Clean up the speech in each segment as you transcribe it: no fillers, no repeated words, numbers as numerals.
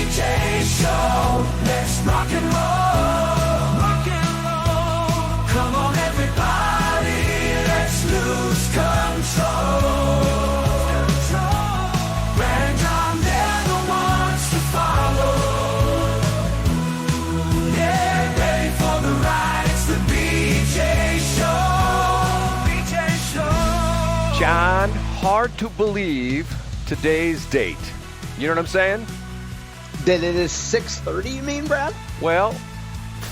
BJ Show. Let's rock and roll. Rock and roll. Come on, everybody. Let's lose control. Brad and John, they're the ones to follow. Yeah, ready for the ride. It's the BJ Show. BJ Show. John, hard to believe today's date. You know what I'm saying? That it is 6:30, you mean, Brad? Well,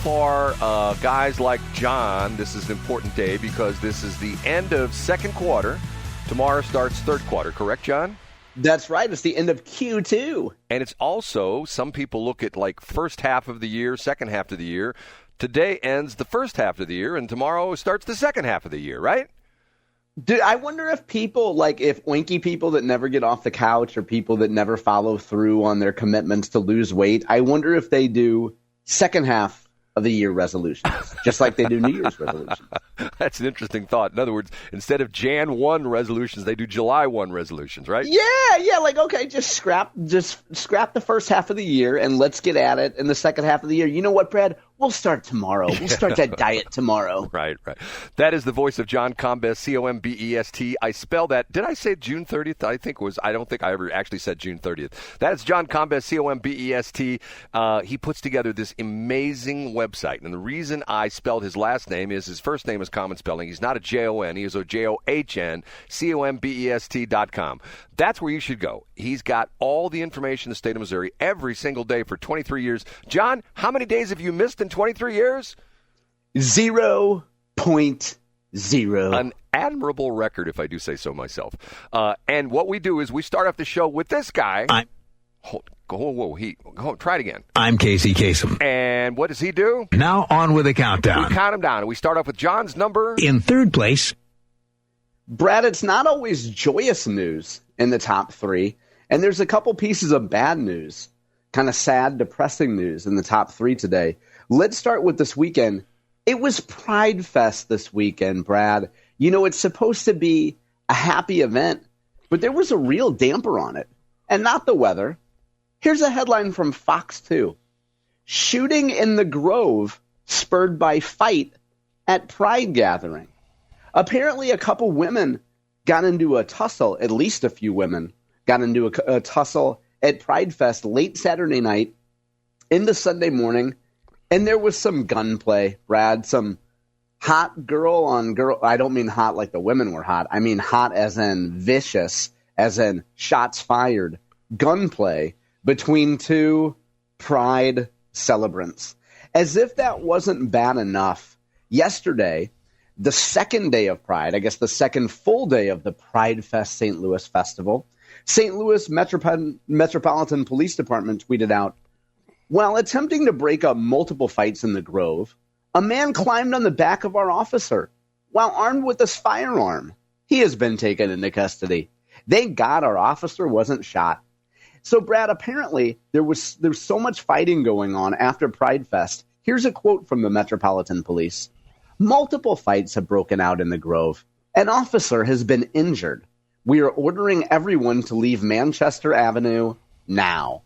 for guys like John, this is an important day because this is the end of second quarter. Tomorrow starts third quarter, correct, John? That's right. It's the end of Q2. And it's also, some people look at like first half of the year, second half of the year. Today ends the first half of the year, and tomorrow starts the second half of the year, right? Dude, I wonder if people, like if oinky people that never get off the couch or people that never follow through on their commitments to lose weight, I wonder if they do second half of the year resolutions, just like they do New Year's resolutions. That's an interesting thought. In other words, instead of Jan 1 resolutions, they do July 1 resolutions, right? Yeah, like, okay, just scrap the first half of the year and let's get at it in the second half of the year. You know what, Brad? We'll start tomorrow. We'll start that diet tomorrow. Right. That is the voice of John Combest, Combest. I spell that. Did I say June 30th? I don't think I ever actually said June 30th. That is John Combest, Combest. He puts together this amazing website. And the reason I spelled his last name is his first name is common spelling. He's not a J-O-N. He is a J-O-H-N, Combest.com. That's where you should go. He's got all the information in the state of Missouri every single day for 23 years. John, how many days have you missed in 23 years? 0.0. An admirable record, if I do say so myself. And what we do is we start off the show with this guy. Try it again. I'm Casey Kasem. And what does he do? Now on with the countdown. We count him down. And we start off with John's number. In third place. Brad, it's not always joyous news in the top three. And there's a couple pieces of bad news, kind of sad, depressing news in the top three today. Let's start with this weekend. It was PrideFest this weekend, Brad. You know, it's supposed to be a happy event, but there was a real damper on it, and not the weather. Here's a headline from Fox 2. Shooting in the Grove spurred by fight at Pride gathering. Apparently, a couple women got into a tussle, at least a few women got into a tussle at PrideFest late Saturday night into Sunday morning. And there was some gunplay, Brad, some hot girl on girl. I don't mean hot like the women were hot. I mean hot as in vicious, as in shots fired, gunplay between two Pride celebrants. As if that wasn't bad enough, yesterday, the second day of Pride, I guess the second full day of the PrideFest St. Louis Festival, St. Louis Metropolitan Police Department tweeted out, while attempting to break up multiple fights in the Grove, a man climbed on the back of our officer while armed with his firearm. He has been taken into custody. Thank God our officer wasn't shot. So, Brad, apparently there's so much fighting going on after PrideFest. Here's a quote from the Metropolitan Police. Multiple fights have broken out in the Grove. An officer has been injured. We are ordering everyone to leave Manchester Avenue now.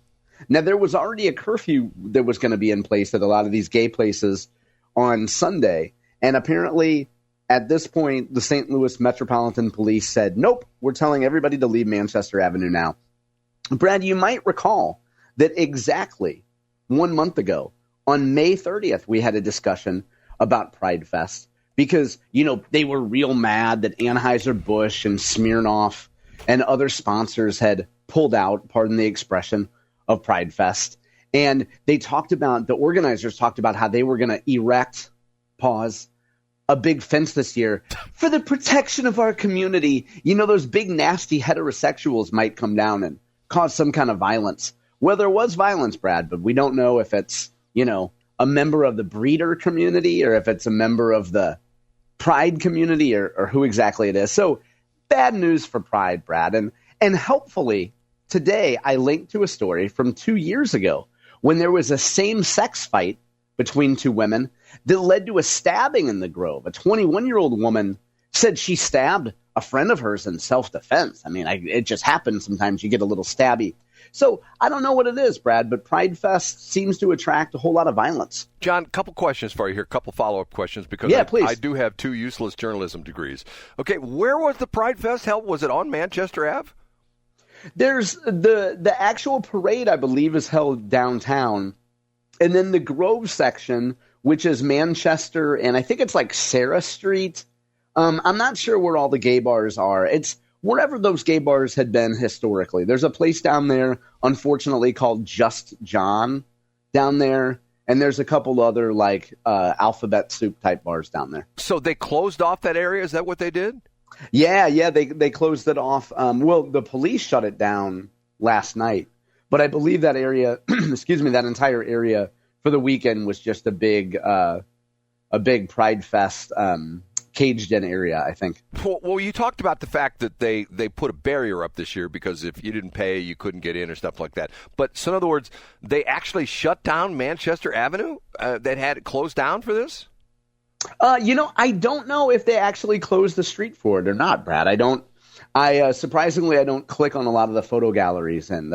Now, there was already a curfew that was going to be in place at a lot of these gay places on Sunday. And apparently, at this point, the St. Louis Metropolitan Police said, nope, we're telling everybody to leave Manchester Avenue now. Brad, you might recall that exactly 1 month ago, on May 30th, we had a discussion about PrideFest because, you know, they were real mad that Anheuser-Busch and Smirnoff and other sponsors had pulled out, pardon the expression, of PrideFest. And they talked about, the organizers talked about how they were going to erect, a big fence this year for the protection of our community. You know, those big, nasty heterosexuals might come down and cause some kind of violence. Well, there was violence, Brad, but we don't know if it's, you know, a member of the breeder community or if it's a member of the Pride community or who exactly it is. So bad news for Pride, Brad. And helpfully, today I linked to a story from 2 years ago when there was a same-sex fight between two women that led to a stabbing in the Grove. A 21-year-old woman said she stabbed a friend of hers in self-defense. I mean, it just happens sometimes. You get a little stabby. So I don't know what it is, Brad, but PrideFest seems to attract a whole lot of violence. John, couple questions for you here, couple follow-up questions, because please. I do have 2 useless journalism degrees. Okay, where was the PrideFest held? Was it on Manchester Ave? There's the actual parade, I believe, is held downtown. And then the Grove section, which is Manchester, and I think it's like Sarah Street. I'm not sure where all the gay bars are. It's wherever those gay bars had been historically. There's a place down there, unfortunately, called Just John down there. And there's a couple other like alphabet soup type bars down there. So they closed off that area? Is that what they did? Yeah, they closed it off. Well, the police shut it down last night. But I believe that area, that entire area for the weekend was just a big Pride Fest caged-in area, I think. Well, you talked about the fact that they put a barrier up this year because if you didn't pay, you couldn't get in or stuff like that. But so in other words, they actually shut down Manchester Avenue that had it closed down for this? I don't know if they actually closed the street for it or not, Brad. Surprisingly, I don't click on a lot of the photo galleries and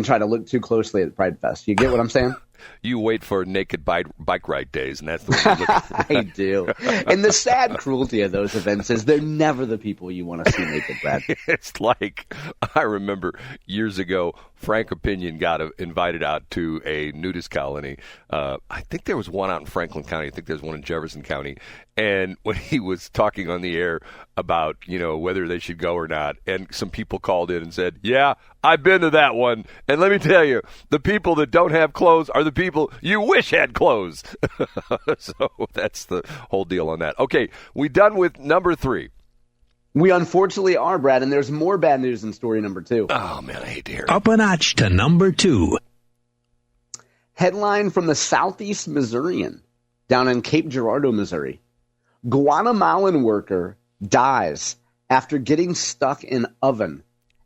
try to look too closely at Pride Fest. You get what I'm saying? You wait for naked bike ride days, and that's the one you look at. I do. And the sad cruelty of those events is they're never the people you want to see naked, Brad. It's like, I remember years ago, Frank Opinion got invited out to a nudist colony. I think there was one out in Franklin County. I think there's one in Jefferson County. And when he was talking on the air about, whether they should go or not, and some people called in and said, yeah, I've been to that one. And let me tell you, the people that don't have clothes are the people you wish had clothes. So that's the whole deal on that. Okay, we done with number 3. We unfortunately are, Brad, and there's more bad news in story number 2. Oh, man, I hate to hear it. Up a notch to number 2. Headline from the Southeast Missourian down in Cape Girardeau, Missouri. Guatemalan worker dies after getting stuck in oven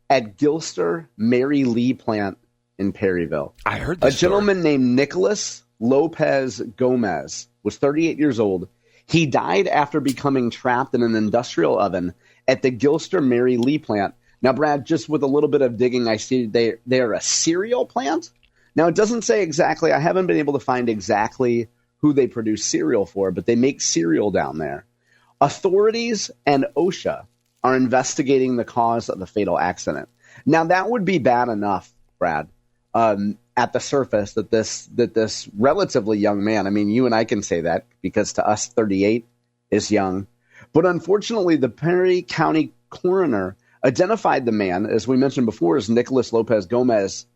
at Gilster-Mary Lee plant in Perryville. I heard this A gentleman named Nicholas Lopez Gomez was 38 years old. He died after becoming trapped in an industrial oven at the Gilster-Mary Lee plant. Now, Brad, just with a little bit of digging, I see they are a cereal plant. Now, it doesn't say exactly. I haven't been able to find exactly who they produce cereal for, but they make cereal down there. Authorities and OSHA are investigating the cause of the fatal accident. Now, that would be bad enough, Brad, at the surface that this relatively young man, I mean, you and I can say that because to us 38 is young. But unfortunately, the Perry County coroner identified the man, as we mentioned before, as Nicholas Lopez Gomez.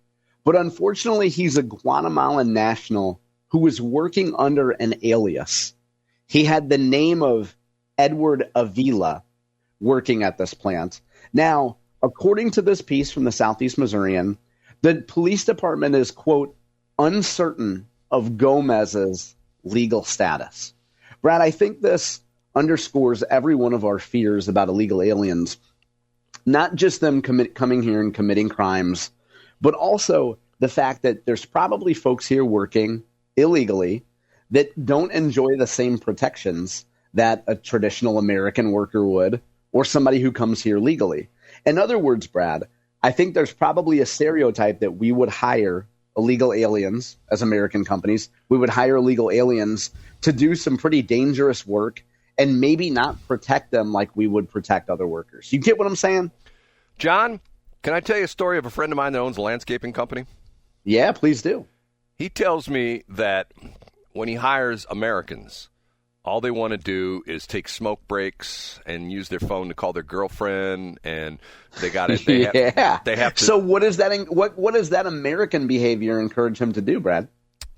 But unfortunately, he's a Guatemalan national who was working under an alias. He had the name of Edward Avila working at this plant. Now, according to this piece from the Southeast Missourian, the police department is, quote, uncertain of Gomez's legal status. Brad, I think this underscores every one of our fears about illegal aliens, not just them coming here and committing crimes, but also the fact that there's probably folks here working illegally that don't enjoy the same protections that a traditional American worker would, or somebody who comes here legally. In other words, Brad, I think there's probably a stereotype that we would hire illegal aliens as American companies. We would hire illegal aliens to do some pretty dangerous work and maybe not protect them like we would protect other workers. You get what I'm saying? John, can I tell you a story of a friend of mine that owns a landscaping company? Yeah, please do. He tells me that when he hires Americans, all they want to do is take smoke breaks and use their phone to call their girlfriend, and they got it. They have to. So what is that? What does that American behavior encourage him to do, Brad?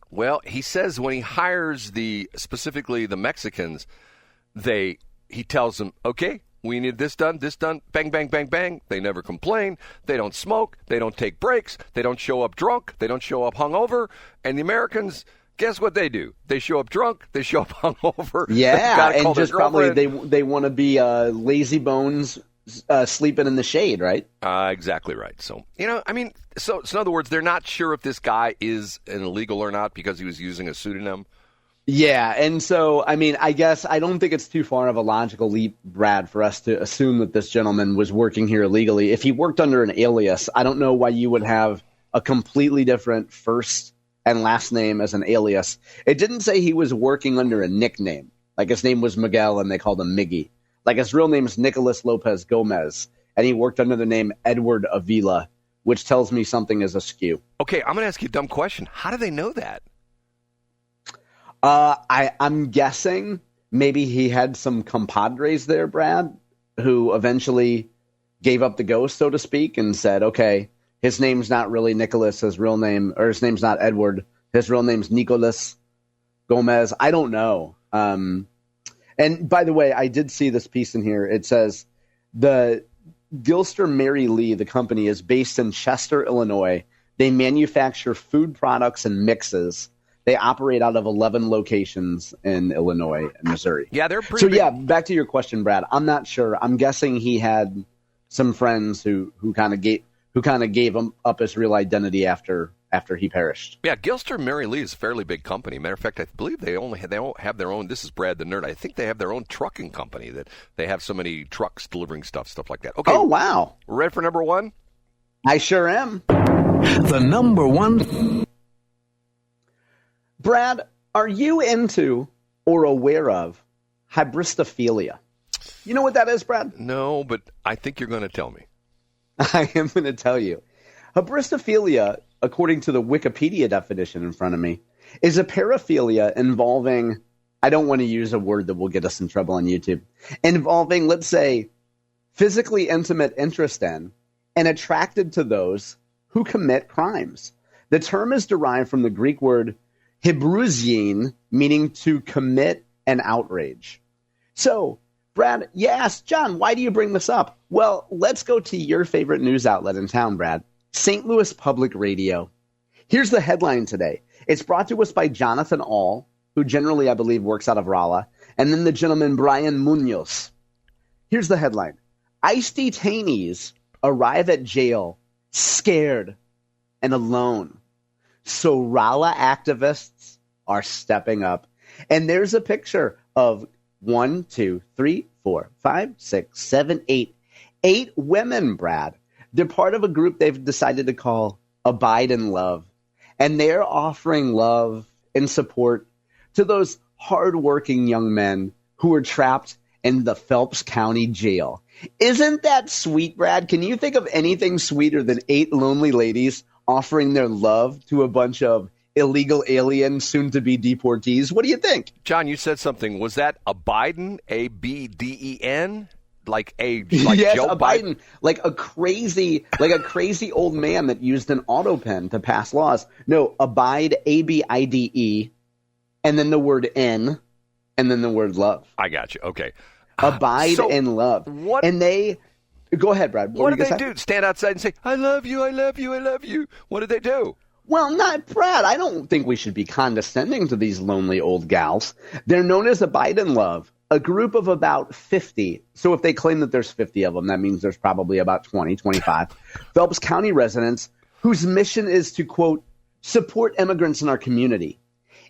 Well, he says when he hires specifically the Mexicans, he tells them, okay, we need this done, bang, bang, bang, bang. They never complain. They don't smoke. They don't take breaks. They don't show up drunk. They don't show up hungover. And the Americans, guess what they do? They show up drunk. They show up hungover. Yeah, and just probably they want to be lazy bones sleeping in the shade, right? Exactly right. So, I mean, so in other words, they're not sure if this guy is an illegal or not because he was using a pseudonym. Yeah, and so, I mean, I guess I don't think it's too far of a logical leap, Brad, for us to assume that this gentleman was working here illegally. If he worked under an alias, I don't know why you would have a completely different first and last name as an alias. It didn't say he was working under a nickname, like his name was Miguel and they called him Miggy. Like his real name is Nicolas Lopez Gomez, and he worked under the name Edward Avila, which tells me something is askew. Okay, I'm going to ask you a dumb question. How do they know that? I'm guessing maybe he had some compadres there, Brad, who eventually gave up the ghost, so to speak, and said, okay, his name's not really Nicholas, his name's not Edward, his real name's Nicolas Gomez. I don't know. And by the way, I did see this piece in here. It says the Gilster-Mary Lee, the company, is based in Chester, Illinois. They manufacture food products and mixes. They operate out of 11 locations in Illinois and Missouri. Yeah, they're pretty So, big. yeah, back to your question, Brad. I'm not sure. I'm guessing he had some friends who kind of gave him up his real identity after he perished. Yeah, Gilster-Mary Lee is a fairly big company. Matter of fact, I believe they don't have their own. This is Brad the Nerd. I think they have their own trucking company that they have so many trucks delivering stuff like that. Okay. Oh, wow. We're ready for number one? I sure am. The number one. Brad, are you into or aware of hybristophilia? You know what that is, Brad? No, but I think you're going to tell me. I am going to tell you. Hybristophilia, according to the Wikipedia definition in front of me, is a paraphilia involving, I don't want to use a word that will get us in trouble on YouTube, involving, let's say, physically intimate interest in and attracted to those who commit crimes. The term is derived from the Greek word hybruzine, meaning to commit an outrage. So, Brad, you asked, John, why do you bring this up? Well, let's go to your favorite news outlet in town, Brad, St. Louis Public Radio. Here's the headline today. It's brought to us by Jonathan All, who generally, I believe, works out of Rolla, and then the gentleman Brian Munoz. Here's the headline. ICE detainees arrive at jail scared and alone. So Rolla activists are stepping up. And there's a picture of 1, 2, 3, 4, 5, 6, 7, 8. 8 women, Brad. They're part of a group they've decided to call Abide in Love. And they're offering love and support to those hardworking young men who are trapped in the Phelps County Jail. Isn't that sweet, Brad? Can you think of anything sweeter than 8 lonely ladies offering their love to a bunch of illegal aliens, soon-to-be deportees? What do you think? John, you said something. Was that a Biden, A-B-D-E-N? Yes, Joe a Biden, like a crazy old man that used an auto pen to pass laws. No, abide, A-B-I-D-E, and then the word N, and then the word love. I got you. Okay. Abide So in love. what- And they go ahead, Brad. What were did you they gonna say? do? Stand outside and say, I love you, I love you, I love you. What did they do? Well, not Brad. I don't think we should be condescending to these lonely old gals. They're known as Abide in Love, a group of about 50. So if they claim that there's 50 of them, that means there's probably about 20, 25 Phelps County residents whose mission is to, quote, support immigrants in our community.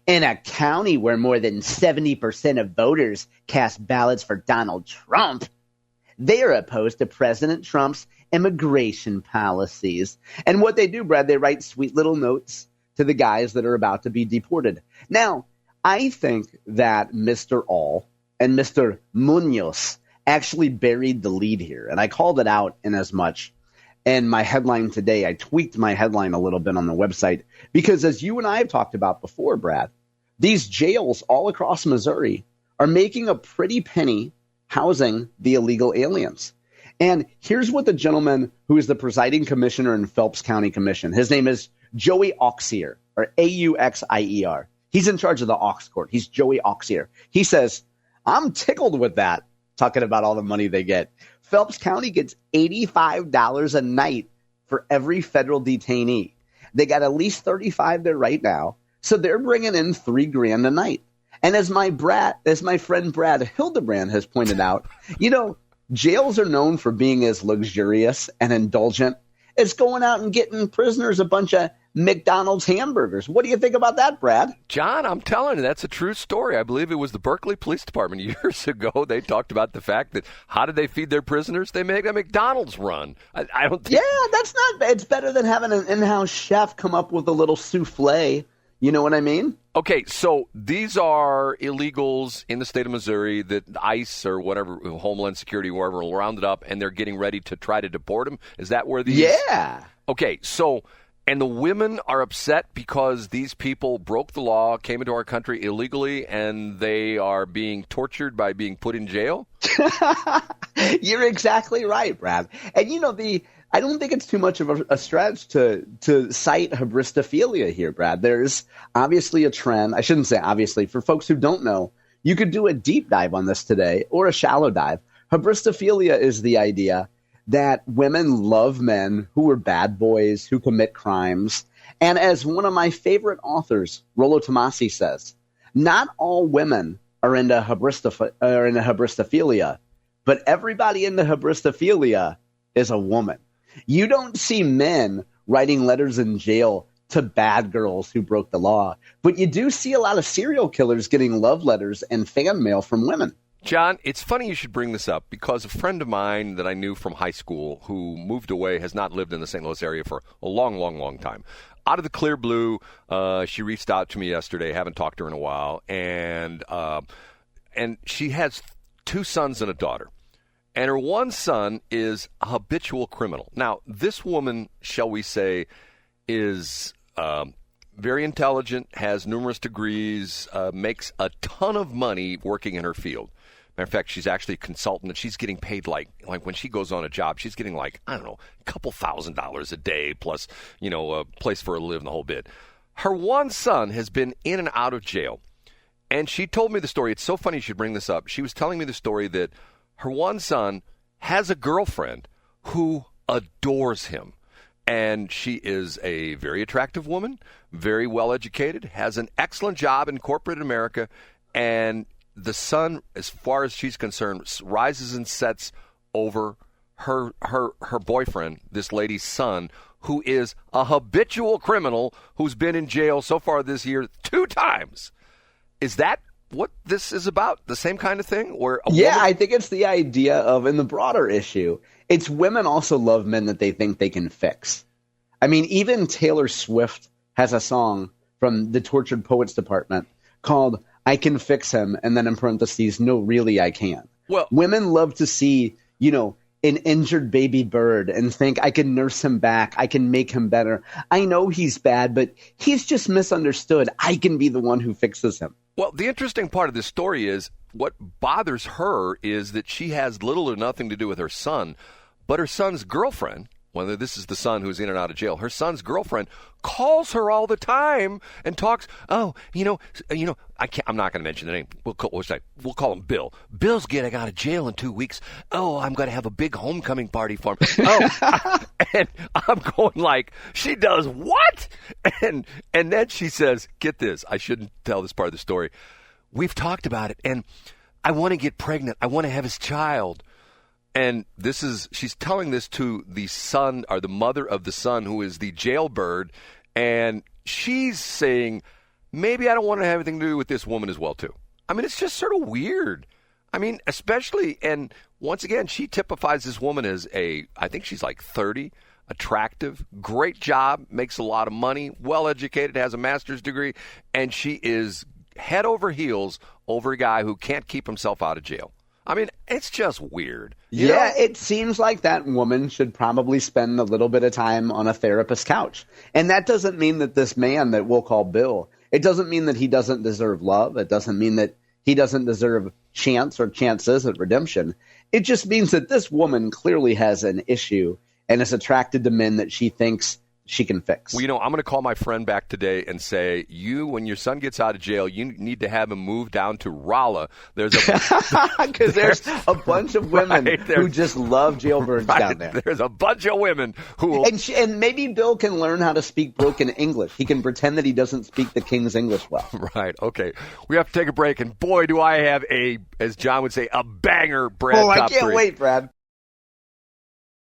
In a county where more than 70% of voters cast ballots for Donald Trump, they are opposed to President Trump's immigration policies. And what they do, Brad, they write sweet little notes to the guys that are about to be deported. Now, I think that Mr. All and Mr. Munoz actually buried the lead here. And I called it out in as much. And my headline today, I tweaked my headline a little bit on the website because as you and I have talked about before, Brad, these jails all across Missouri are making a pretty penny housing the illegal aliens. And here's what the gentleman who is the presiding commissioner in Phelps County Commission, his name is Joey Auxier, or A-U-X-I-E-R. He's in charge of the Aux Cord. He's Joey Auxier. He says, I'm tickled with that, talking about all the money they get. Phelps County gets $85 a night for every federal detainee. They got at least 35 there right now. So they're bringing in $3,000 a night. And as my friend Brad Hildebrand has pointed out, you know, jails are known for being as luxurious and indulgent as going out and getting prisoners a bunch of McDonald's hamburgers. What do you think about that, Brad? John, I'm telling you, that's a true story. I believe it was the Berkeley Police Department years ago. They talked about the fact that how did they feed their prisoners? They make a McDonald's run. I don't think... Yeah, that's not bad. It's better than having an in-house chef come up with a little souffle. You know what I mean? Okay, so these are illegals in the state of Missouri that ICE or whatever, Homeland Security, wherever, will round it up, and they're getting ready to try to deport them. Is that where these... Yeah. Okay, so... And the women are upset because these people broke the law, came into our country illegally, and they are being tortured by being put in jail? You're exactly right, Brad. And, I don't think it's too much of a stretch to cite hybristophilia here, Brad. There's obviously a trend. I shouldn't say obviously. For folks who don't know, you could do a deep dive on this today or a shallow dive. Hybristophilia is the idea that women love men who are bad boys, who commit crimes. And as one of my favorite authors, Rollo Tomasi, says, not all women are into hybristophilia, but everybody into hybristophilia is a woman. You don't see men writing letters in jail to bad girls who broke the law, but you do see a lot of serial killers getting love letters and fan mail from women. John, it's funny you should bring this up because a friend of mine that I knew from high school who moved away has not lived in the St. Louis area for a long, long, long time. Out of the clear blue, she reached out to me yesterday. Haven't talked to her in a while. And she has 2 sons and a daughter. And her one son is a habitual criminal. Now, this woman, shall we say, is very intelligent, has numerous degrees, makes a ton of money working in her field. Matter of fact, she's actually a consultant, and she's getting paid like when she goes on a job, she's getting a couple $1,000s a day plus, a place for her to live and the whole bit. Her one son has been in and out of jail, and she told me the story. It's so funny you should bring this up. She was telling me the story that her one son has a girlfriend who adores him. And she is a very attractive woman, very well educated, has an excellent job in corporate America, and the son, as far as she's concerned, rises and sets over her boyfriend, this lady's son, who is a habitual criminal who's been in jail so far this year 2 times. Is that what this is about? The same kind of thing? I think it's the idea of, in the broader issue, it's women also love men that they think they can fix. I mean, even Taylor Swift has a song from the Tortured Poets Department called I Can Fix Him, and then in parentheses, no, really, I can't. Well, women love to see, an injured baby bird and think I can nurse him back. I can make him better. I know he's bad, but he's just misunderstood. I can be the one who fixes him. Well, the interesting part of this story is what bothers her is that she has little or nothing to do with her son, but her son's girlfriend, whether this is the son who's in and out of jail, her son's girlfriend calls her all the time and talks. Oh, I'm not going to mention the name. We'll call him Bill. Bill's getting out of jail in 2 weeks. Oh, I'm going to have a big homecoming party for him. Oh, and I'm going like, she does what? And then she says, get this. I shouldn't tell this part of the story. We've talked about it, and I want to get pregnant. I want to have his child. And she's telling this to the son or the mother of the son who is the jailbird. And she's saying, maybe I don't want to have anything to do with this woman as well, too. I mean, it's just sort of weird. I mean, especially, and once again, she typifies this woman as I think she's like 30, attractive, great job, makes a lot of money, well-educated, has a master's degree, and she is head over heels over a guy who can't keep himself out of jail. I mean, it's just weird. Yeah, it seems like that woman should probably spend a little bit of time on a therapist's couch. And that doesn't mean that this man that we'll call Bill, it doesn't mean that he doesn't deserve love. It doesn't mean that he doesn't deserve chance or chances at redemption. It just means that this woman clearly has an issue and is attracted to men that she thinks she can fix. Well, I'm going to call my friend back today and say, when your son gets out of jail, you need to have him move down to Rolla. There's a bunch of women who just love jailbirds down there. There's a bunch of women who will... And maybe Bill can learn how to speak broken English. He can pretend that he doesn't speak the King's English well. Right. Okay. We have to take a break, and boy, do I have as John would say, a banger, Brad. I can't wait, Brad.